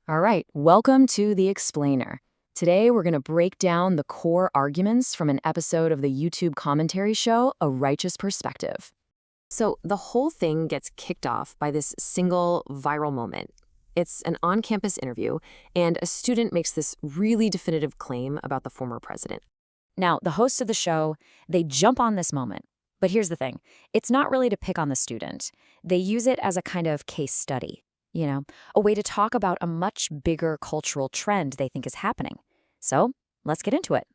All right, welcome to The Explainer. Today we're going to break down the core arguments from an episode of the YouTube commentary show, A Righteous Perspective. So the whole thing gets kicked off by this single viral moment. It's an on-campus interview, and a student makes this really definitive claim about the former president. Now, the hosts of the show, they jump on this moment. But here's the thing. It's not really to pick on the student. They use it as a kind of case study. A way to talk about a much bigger cultural trend they think is happening. So, let's get into it.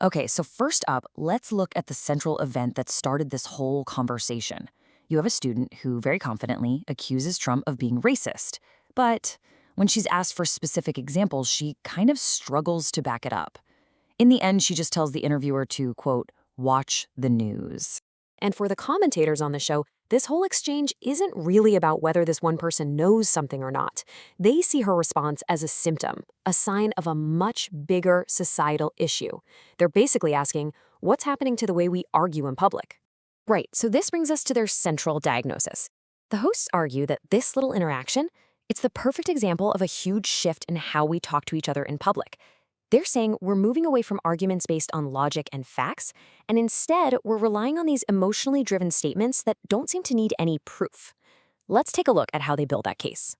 Okay, so first up, let's look at the central event that started this whole conversation. You have a student who very confidently accuses Trump of being racist, but when she's asked for specific examples, she kind of struggles to back it up. In the end, she just tells the interviewer to, quote, watch the news. And for the commentators on the show, this whole exchange isn't really about whether this one person knows something or not. They see her response as a symptom, a sign of a much bigger societal issue. They're basically asking, what's happening to the way we argue in public? Right, so this brings us to their central diagnosis. The hosts argue that this little interaction, it's the perfect example of a huge shift in how we talk to each other in public. They're saying we're moving away from arguments based on logic and facts, and instead we're relying on these emotionally driven statements that don't seem to need any proof. Let's take a look at how they build that case.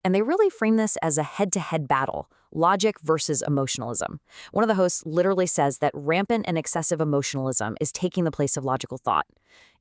And they really frame this as a head-to-head battle, logic versus emotionalism. One of the hosts literally says that rampant and excessive emotionalism is taking the place of logical thought.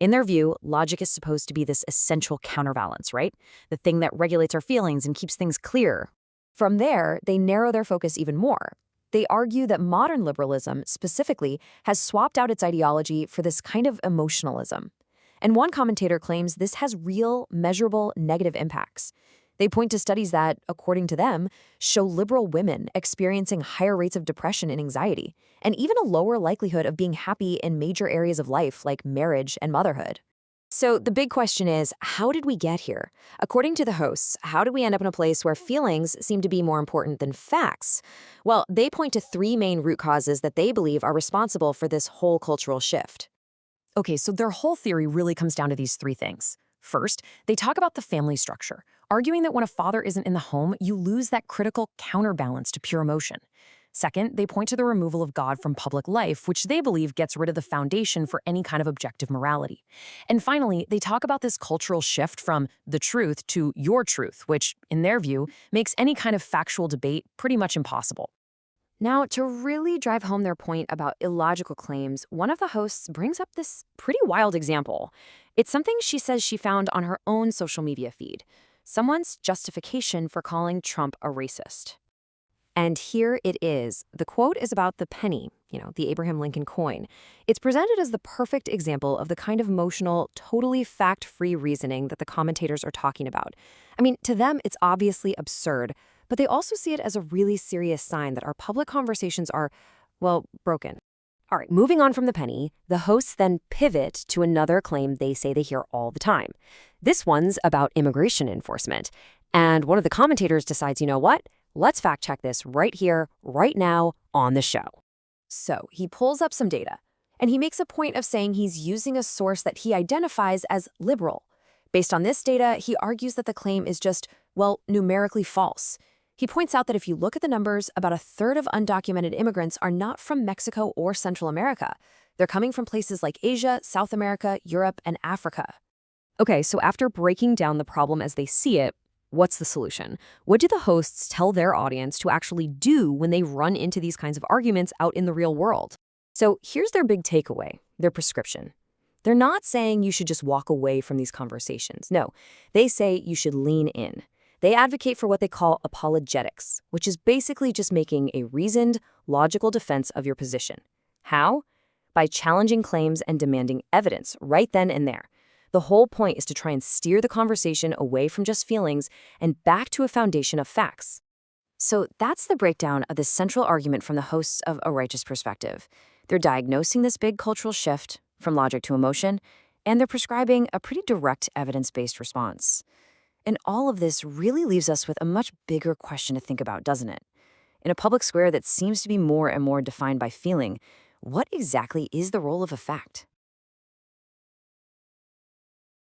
In their view, logic is supposed to be this essential counterbalance, right? The thing that regulates our feelings and keeps things clear. From there, they narrow their focus even more. They argue that modern liberalism, specifically, has swapped out its ideology for this kind of emotionalism. And one commentator claims this has real, measurable negative impacts. They point to studies that, according to them, show liberal women experiencing higher rates of depression and anxiety, and even a lower likelihood of being happy in major areas of life like marriage and motherhood. So the big question is, how did we get here? According to the hosts, how did we end up in a place where feelings seem to be more important than facts? Well, they point to three main root causes that they believe are responsible for this whole cultural shift. Okay, so their whole theory really comes down to these three things. First, they talk about the family structure, arguing that when a father isn't in the home, you lose that critical counterbalance to pure emotion. Second, they point to the removal of God from public life, which they believe gets rid of the foundation for any kind of objective morality. And finally, they talk about this cultural shift from the truth to your truth, which, in their view, makes any kind of factual debate pretty much impossible. Now, to really drive home their point about illogical claims, one of the hosts brings up this pretty wild example. It's something she says she found on her own social media feed. Someone's justification for calling Trump a racist. And here it is. The quote is about the penny, the Abraham Lincoln coin. It's presented as the perfect example of the kind of emotional, totally fact-free reasoning that the commentators are talking about. I mean, to them, it's obviously absurd, but they also see it as a really serious sign that our public conversations are, well, broken. All right, moving on from the penny, the hosts then pivot to another claim they say they hear all the time. This one's about immigration enforcement. And one of the commentators decides, you know what? Let's fact check this right here, right now, on the show. So he pulls up some data, and he makes a point of saying he's using a source that he identifies as liberal. Based on this data, he argues that the claim is just, well, numerically false. He points out that if you look at the numbers, about a third of undocumented immigrants are not from Mexico or Central America. They're coming from places like Asia, South America, Europe, and Africa. Okay, so after breaking down the problem as they see it, what's the solution? What do the hosts tell their audience to actually do when they run into these kinds of arguments out in the real world? So here's their big takeaway, their prescription. They're not saying you should just walk away from these conversations. No, they say you should lean in. They advocate for what they call apologetics, which is basically just making a reasoned, logical defense of your position. How? By challenging claims and demanding evidence right then and there. The whole point is to try and steer the conversation away from just feelings and back to a foundation of facts. So that's the breakdown of the central argument from the hosts of A Righteous Perspective. They're diagnosing this big cultural shift from logic to emotion, and they're prescribing a pretty direct evidence-based response. And all of this really leaves us with a much bigger question to think about, doesn't it? In a public square that seems to be more and more defined by feeling, what exactly is the role of a fact?